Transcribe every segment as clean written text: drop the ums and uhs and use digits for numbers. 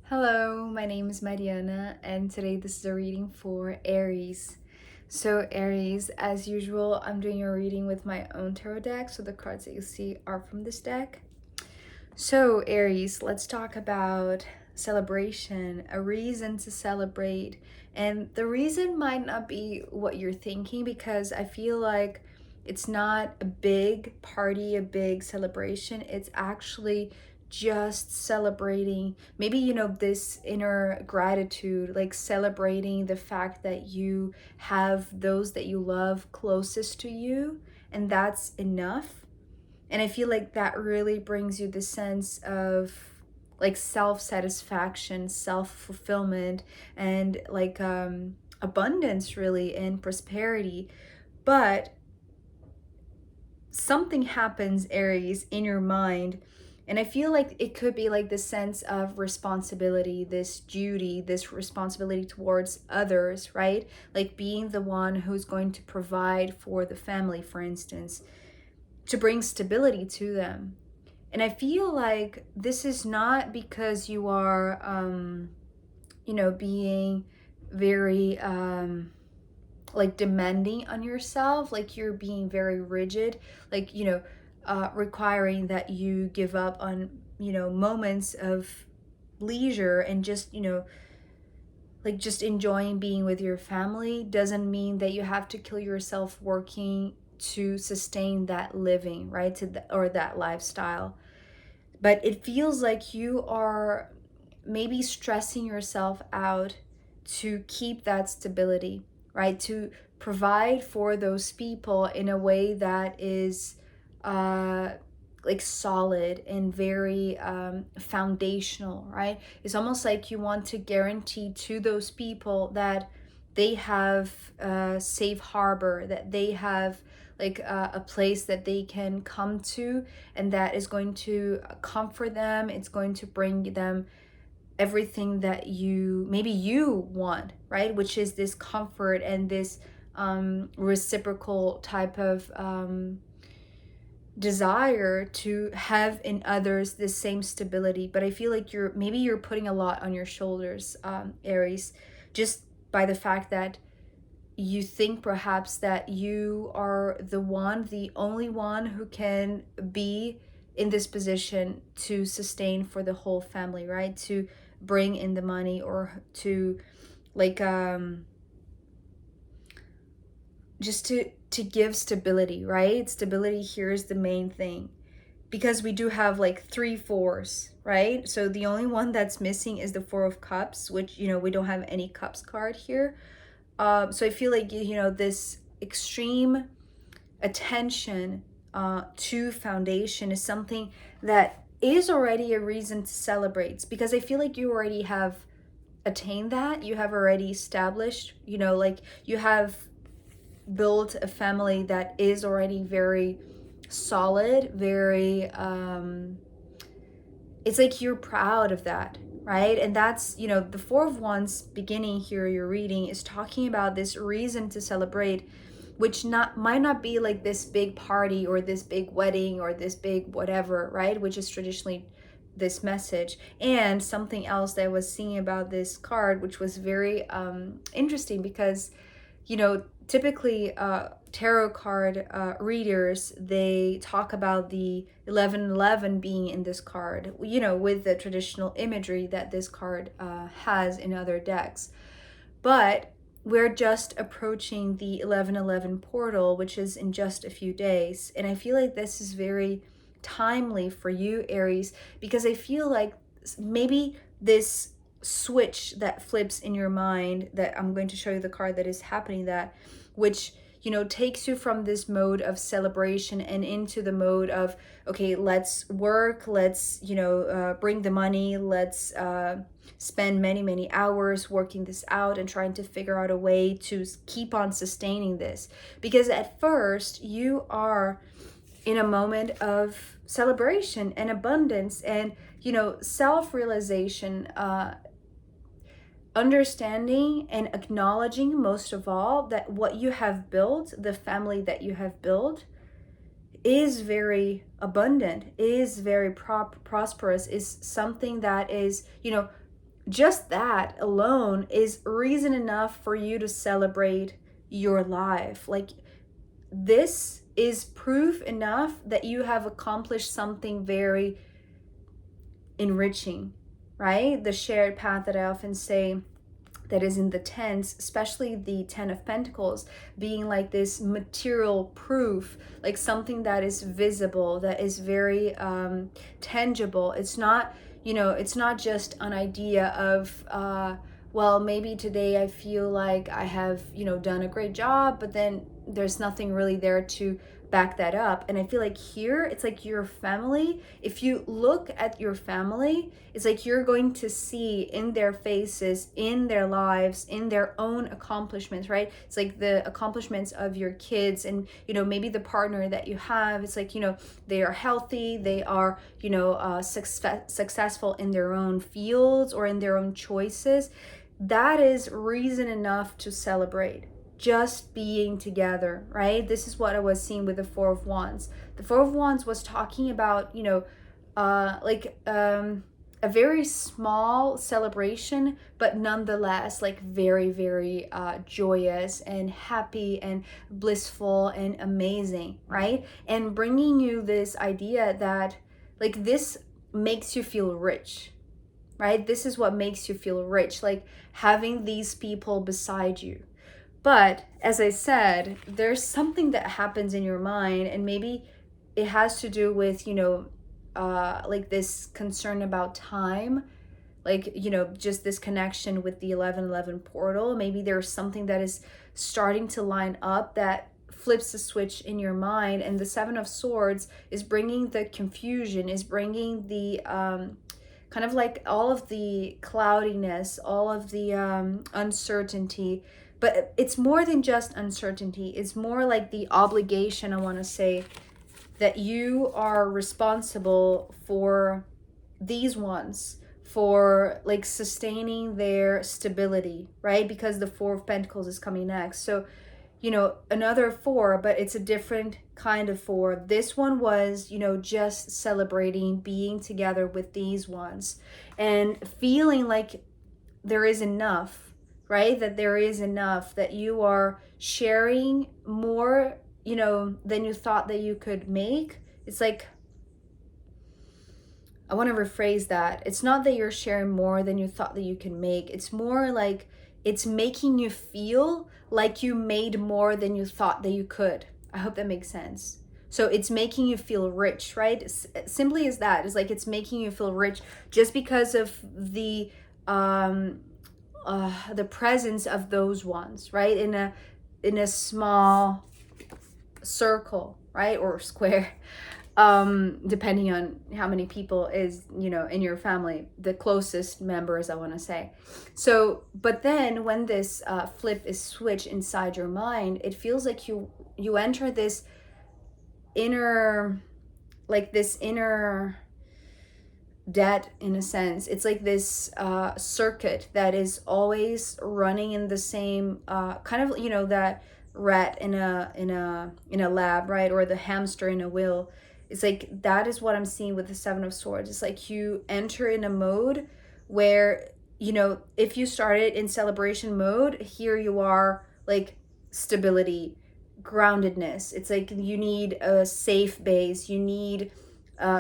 Hello, my name is Mariana, and today this is a reading for Aries. So, Aries, as usual, I'm doing a reading with my own tarot deck, so the cards that you see are from this deck. So, Aries, let's talk about celebration, a reason to celebrate. And the reason might not be what you're thinking, because I feel like it's not a big party, a big celebration. It's actually just celebrating maybe this inner gratitude, like celebrating the fact that you have those that you love closest to you, and that's enough. And I feel like that really brings you the sense of like self-satisfaction, self-fulfillment, and like abundance really, and prosperity. But something happens, Aries, in your mind, and I feel like it could be like this sense of responsibility, this duty, this responsibility towards others, right? Like being the one who's going to provide for the family, for instance, to bring stability to them. And I feel like this is not because you are being very like demanding on yourself, like you're being very rigid, like requiring that you give up on moments of leisure, and just like just enjoying being with your family doesn't mean that you have to kill yourself working to sustain that living, right? Or that lifestyle. But it feels like you are maybe stressing yourself out to keep that stability, right? To provide for those people in a way that is uh, like solid and very foundational, right? It's almost like you want to guarantee to those people that they have a safe harbor, that they have like a place that they can come to, and that is going to comfort them. It's going to bring them everything that you want, right? Which is this comfort and this reciprocal type of desire to have in others the same stability. But I feel like you're putting a lot on your shoulders, Aries, just by the fact that you think perhaps that you are the only one who can be in this position to sustain for the whole family, right? To bring in the money, or to like just to give stability, right? Stability here is the main thing, because we do have like three fours, right? So the only one that's missing is the Four of Cups, which we don't have any cups card here. So I feel like this extreme attention to foundation is something that is already a reason to celebrate, because I feel like you already have attained that. You have already established, like you have built a family that is already very solid, very it's like you're proud of that, right? And that's the Four of Wands beginning here, your reading is talking about this reason to celebrate, which not might not be like this big party or this big wedding or this big whatever, right? Which is traditionally this message. And something else that I was seeing about this card, which was very interesting, because typically tarot card readers, they talk about the 1111 being in this card, with the traditional imagery that this card has in other decks. But we're just approaching the 1111 portal, which is in just a few days. And I feel like this is very timely for you, Aries, because I feel like maybe this switch that flips in your mind, that I'm going to show you the card that is happening, that which takes you from this mode of celebration and into the mode of, okay, let's work, let's bring the money, let's spend many many hours working this out and trying to figure out a way to keep on sustaining this. Because at first you are in a moment of celebration and abundance and self-realization, understanding and acknowledging, most of all, that what you have built, the family that you have built, is very abundant, is very prosperous, is something that is just that alone is reason enough for you to celebrate your life. Like, this is proof enough that you have accomplished something very enriching, right? The shared path that I often say, that is in the tens, especially the 10 of Pentacles, being like this material proof, like something that is visible, that is very tangible. It's not, it's not just an idea of well, maybe today I feel like I have, done a great job, but then there's nothing really there to back that up. And I feel like here it's like your family. If you look at your family, it's like you're going to see in their faces, in their lives, in their own accomplishments, right? It's like the accomplishments of your kids, and maybe the partner that you have. It's like, they are healthy, they are, successful in their own fields or in their own choices. That is reason enough to celebrate. Just being together, right? This is what I was seeing with the Four of Wands. The Four of Wands was talking about, a very small celebration, but nonetheless, like very, very joyous and happy and blissful and amazing, right? And bringing you this idea that, like, this makes you feel rich, right? This is what makes you feel rich, like having these people beside you. But as I said, there's something that happens in your mind, and maybe it has to do with, like this concern about time, like, just this connection with the 1111 portal. Maybe there's something that is starting to line up that flips the switch in your mind. And the Seven of Swords is bringing the confusion, is bringing the kind of like all of the cloudiness, all of the uncertainty. But it's more than just uncertainty. It's more like the obligation, I want to say, that you are responsible for these ones, for like sustaining their stability, right? Because the Four of Pentacles is coming next. So, another four, but it's a different kind of four. This one was, just celebrating being together with these ones and feeling like there is enough, right? That there is enough, that you are sharing more, than you thought that you could make. It's like, I want to rephrase that. It's not that you're sharing more than you thought that you can make. It's more like it's making you feel like you made more than you thought that you could. I hope that makes sense. So it's making you feel rich, right? Simply as that. It's like it's making you feel rich just because of the presence of those ones, right? In a small circle, right? Or square, depending on how many people is, in your family, the closest members, I want to say. So, but then when this flip is switched inside your mind, it feels like you enter this inner, debt, in a sense. It's like this circuit that is always running in the same kind of, that rat in a lab, right? Or the hamster in a wheel. It's like that is what I'm seeing with the Seven of Swords. It's like you enter in a mode where, if you started in celebration mode, here you are, like stability, groundedness. It's like you need a safe base, you need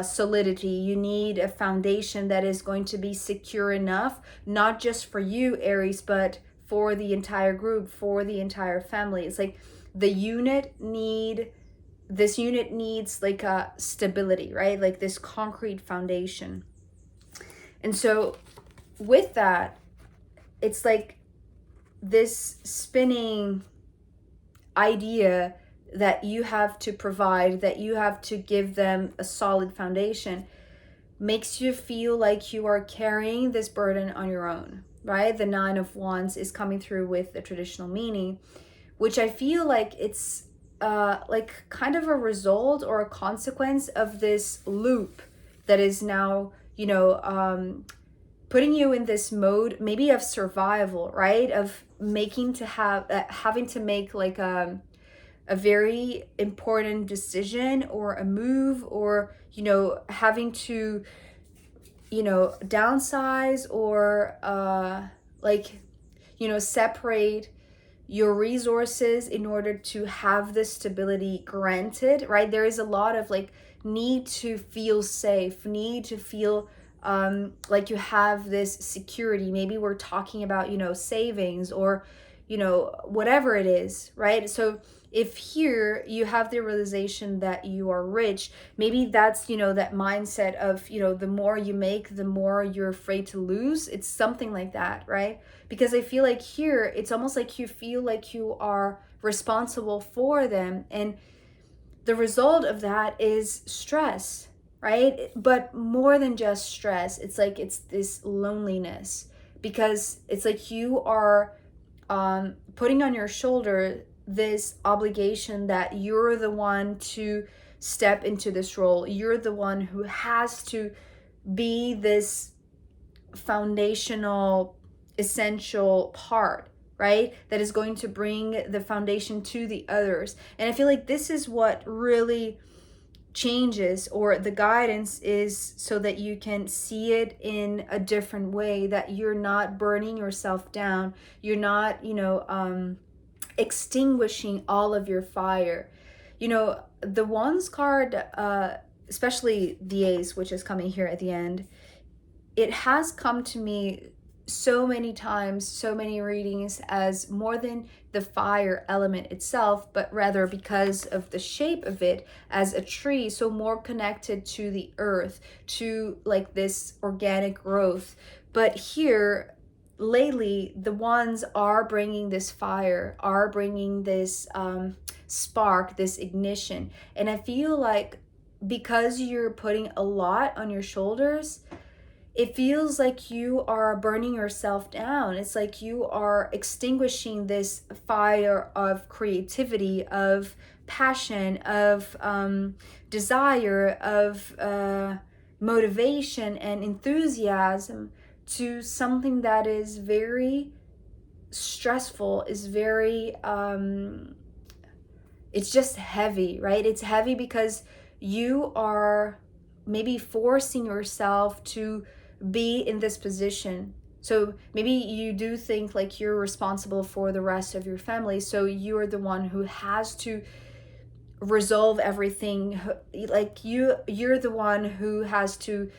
solidity, you need a foundation that is going to be secure enough, not just for you, Aries, but for the entire group, for the entire family. It's like this unit needs like a stability, right? Like this concrete foundation. And so with that, it's like this spinning idea that you have to provide, that you have to give them a solid foundation, makes you feel like you are carrying this burden on your own, right? The Nine of Wands is coming through with the traditional meaning, which I feel like it's like kind of a result or a consequence of this loop that is now, putting you in this mode maybe of survival, right? Of having to make like a very important decision or a move, or having to you know, downsize or like, you know, separate your resources in order to have this stability granted, right? There is a lot of like need to feel safe, need to feel like you have this security. Maybe we're talking about, you know, savings or, you know, whatever it is, right? So if here you have the realization that you are rich, maybe that's, you know, that mindset of, you know, the more you make, the more you're afraid to lose. It's something like that, right? Because I feel like here it's almost like you feel like you are responsible for them, and the result of that is stress, right? But more than just stress, it's like it's this loneliness, because it's like you are putting on your shoulder this obligation that you're the one to step into this role. You're the one who has to be this foundational, essential part, right? That is going to bring the foundation to the others. And I feel like this is what really changes, or the guidance is so that you can see it in a different way, that you're not burning yourself down. You're not, you know, extinguishing all of your fire. You know, the Wands card, especially the Ace, which is coming here at the end, it has come to me so many times, so many readings, as more than the fire element itself, but rather because of the shape of it as a tree, so more connected to the earth, to like this organic growth. But here, lately, the ones are bringing this fire, are bringing this spark, this ignition. And I feel like because you're putting a lot on your shoulders, it feels like you are burning yourself down. It's like you are extinguishing this fire of creativity, of passion, of desire, of motivation and enthusiasm, to something that is very stressful, is very it's just heavy, right? It's heavy because you are maybe forcing yourself to be in this position. So maybe you do think like you're responsible for the rest of your family, so you're the one who has to resolve everything. Like you're the one who has to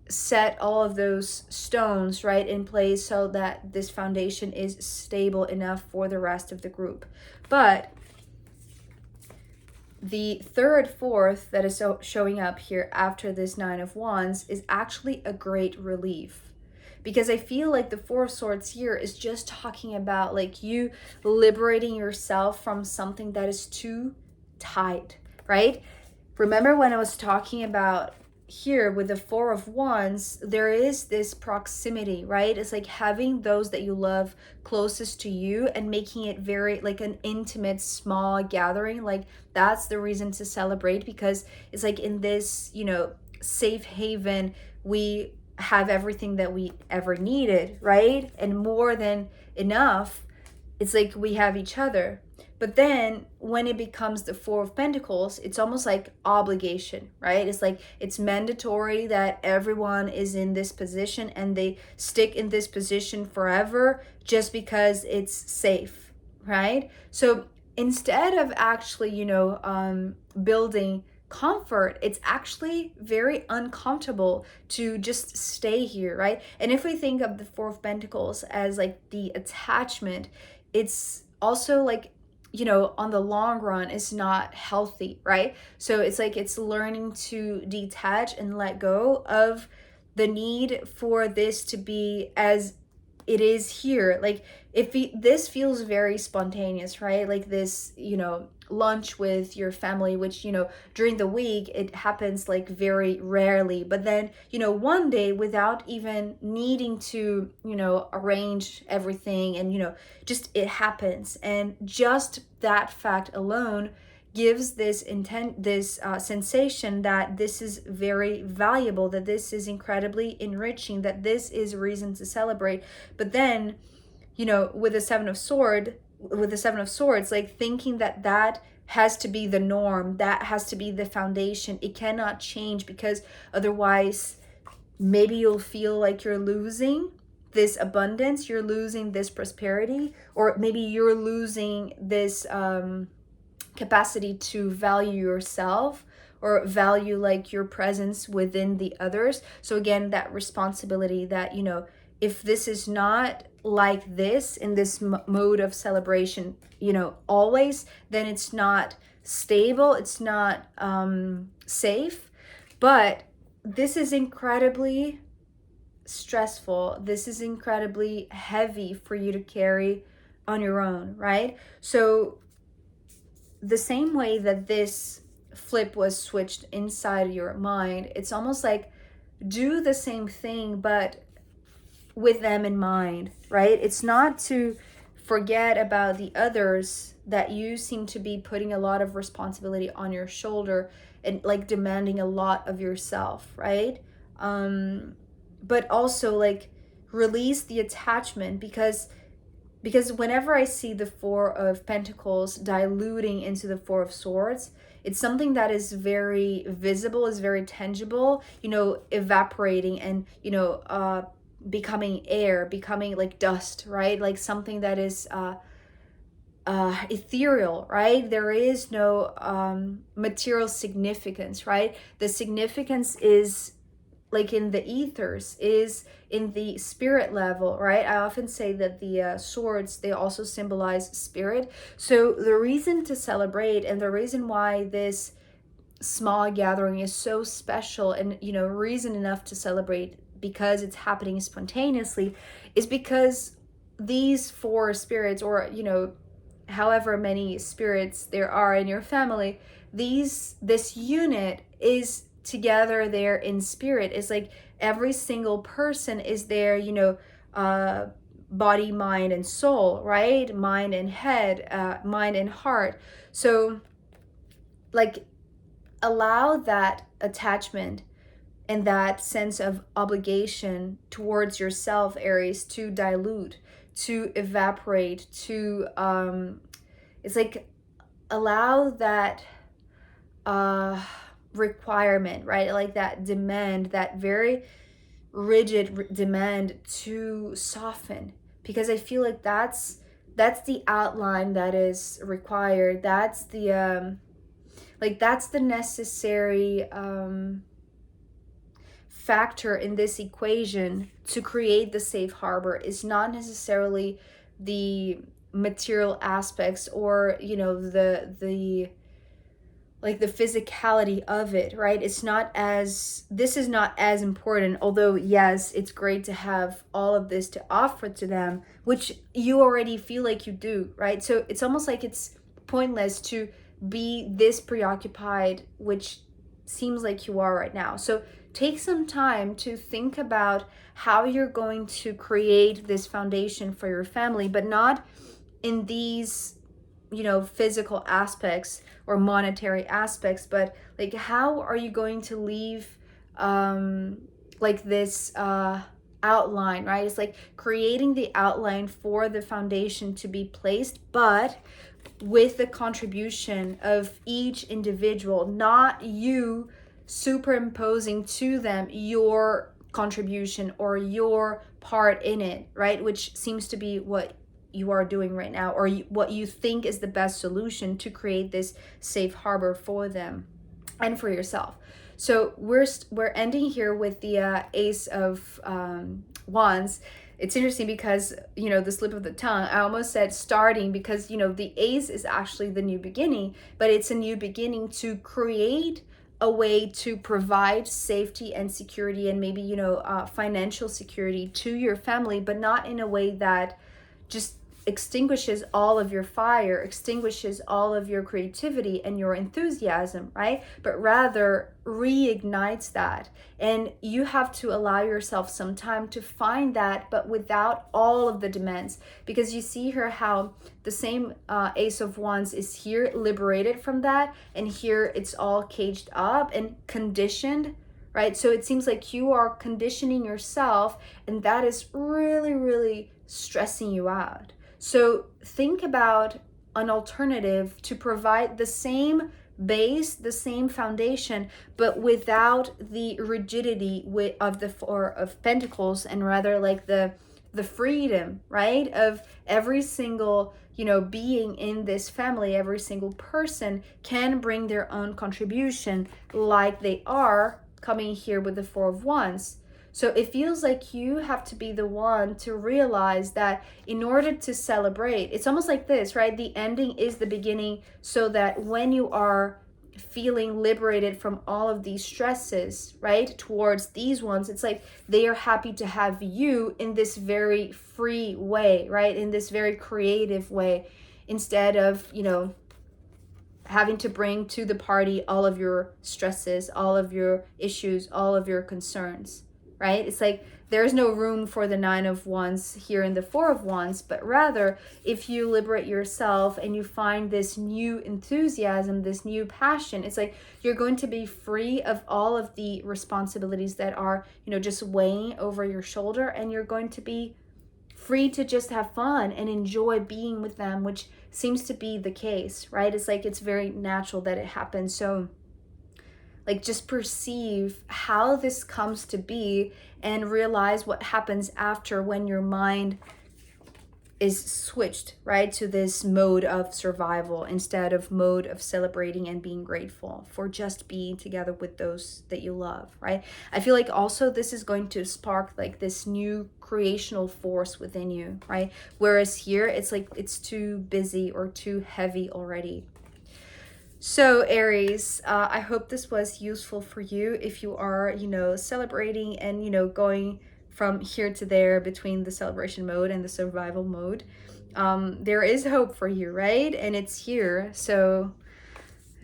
set all of those stones right in place so that this foundation is stable enough for the rest of the group. But the third, fourth that is showing up here after this Nine of Wands is actually a great relief, because I feel like the Four of Swords here is just talking about like you liberating yourself from something that is too tight, right? Remember when I was talking about here with the Four of Wands, there is this proximity, right? It's like having those that you love closest to you and making it very like an intimate, small gathering. Like that's the reason to celebrate, because it's like in this, you know, safe haven, we have everything that we ever needed, right? And more than enough. It's like we have each other. But then when it becomes the Four of Pentacles, it's almost like obligation, right? It's like it's mandatory that everyone is in this position and they stick in this position forever just because it's safe, right? So instead of actually, you know, building comfort, it's actually very uncomfortable to just stay here, right? And if we think of the Four of Pentacles as like the attachment, it's also like, you know, on the long run is not healthy, right? So it's like it's learning to detach and let go of the need for this to be as it is here. Like if this feels very spontaneous, right? Like this, you know, lunch with your family, which, you know, during the week it happens like very rarely, but then, you know, one day without even needing to, you know, arrange everything, and, you know, just it happens. And just that fact alone gives this sensation that this is very valuable, that this is incredibly enriching, that this is a reason to celebrate. But then, you know, with the Seven of Swords, like thinking that that has to be the norm, that has to be the foundation, it cannot change, because otherwise maybe you'll feel like you're losing this abundance, you're losing this prosperity, or maybe you're losing this capacity to value yourself or value like your presence within the others. So again, that responsibility that, you know, if this is not like this in this mode of celebration, you know, always, then it's not stable, it's not safe. But this is incredibly stressful, this is incredibly heavy for you to carry on your own, right? So the same way that this flip was switched inside your mind, it's almost like do the same thing, but with them in mind, right? It's not to forget about the others that you seem to be putting a lot of responsibility on your shoulder and like demanding a lot of yourself, right? But also like release the attachment, because whenever I see the Four of Pentacles diluting into the Four of Swords, it's something that is very visible, is very tangible, you know, evaporating and, you know, becoming air, becoming like dust, right? Like something that is ethereal, right? There is no material significance, right? The significance is like in the ethers, is in the spirit level, right? I often say that the swords, they also symbolize spirit. So the reason to celebrate and the reason why this small gathering is so special and, you know, reason enough to celebrate because it's happening spontaneously is because these four spirits, or, you know, however many spirits there are in your family, this unit is together there in spirit. It's like every single person is there, you know, body, mind, and soul, right? Mind and head, mind and heart. So like allow that attachment and that sense of obligation towards yourself, Aries, to dilute, to evaporate, to it's like allow that requirement, right? Like that demand, that very rigid demand to soften, because I feel like that's the outline that is required. That's the like that's the necessary factor in this equation to create the safe harbor. Is not necessarily the material aspects or, you know, the like the physicality of it, right? It's not as, this is not as important, although yes, it's great to have all of this to offer to them, which you already feel like you do, right? So it's almost like it's pointless to be this preoccupied, which seems like you are right now. So take some time to think about how you're going to create this foundation for your family, but not in these, you know, physical aspects or monetary aspects, but like how are you going to leave like this outline, right? It's like creating the outline for the foundation to be placed, but with the contribution of each individual, not you superimposing to them your contribution or your part in it, right? Which seems to be what you are doing right now, or what you think is the best solution to create this safe harbor for them and for yourself. So we're ending here with the Ace of Wands. It's interesting because, you know, the slip of the tongue, I almost said starting, because, you know, the Ace is actually the new beginning, but it's a new beginning to create a way to provide safety and security and maybe, you know, financial security to your family, but not in a way that just extinguishes all of your fire, extinguishes all of your creativity and your enthusiasm, right? But rather reignites that. And you have to allow yourself some time to find that, but without all of the demands. Because you see here how the same Ace of Wands is here liberated from that, and here it's all caged up and conditioned, right? So it seems like you are conditioning yourself, and that is really, really stressing you out. So think about an alternative to provide the same base, the same foundation, but without the rigidity of the Four of Pentacles, and rather like the freedom, right, of every single, you know, being in this family. Every single person can bring their own contribution, like they are coming here with the Four of Wands. So it feels like you have to be the one to realize that in order to celebrate, it's almost like this, right? The ending is the beginning, so that when you are feeling liberated from all of these stresses, right, towards these ones, it's like they are happy to have you in this very free way, right, in this very creative way, instead of, you know, having to bring to the party all of your stresses, all of your issues, all of your concerns, right? It's like there's no room for the Nine of Wands here in the Four of Wands, but rather if you liberate yourself and you find this new enthusiasm, this new passion, it's like you're going to be free of all of the responsibilities that are, you know, just weighing over your shoulder, and you're going to be free to just have fun and enjoy being with them, which seems to be the case, right? It's like it's very natural that it happens. So like just perceive how this comes to be and realize what happens after when your mind is switched, right, to this mode of survival instead of mode of celebrating and being grateful for just being together with those that you love, right? I feel like also this is going to spark like this new creational force within you, right? Whereas here it's like it's too busy or too heavy already. So Aries, I hope this was useful for you if you are, you know, celebrating and, you know, going from here to there between the celebration mode and the survival mode. There is hope for you, right? And it's here, so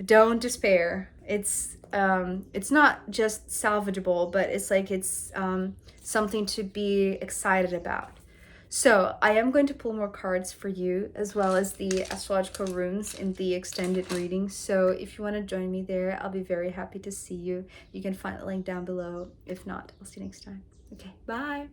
don't despair. It's not just salvageable, but it's like it's something to be excited about. So I am going to pull more cards for you, as well as the astrological runes in the extended reading. So if you want to join me there, I'll be very happy to see you. You can find the link down below. If not, I'll see you next time. Okay, bye.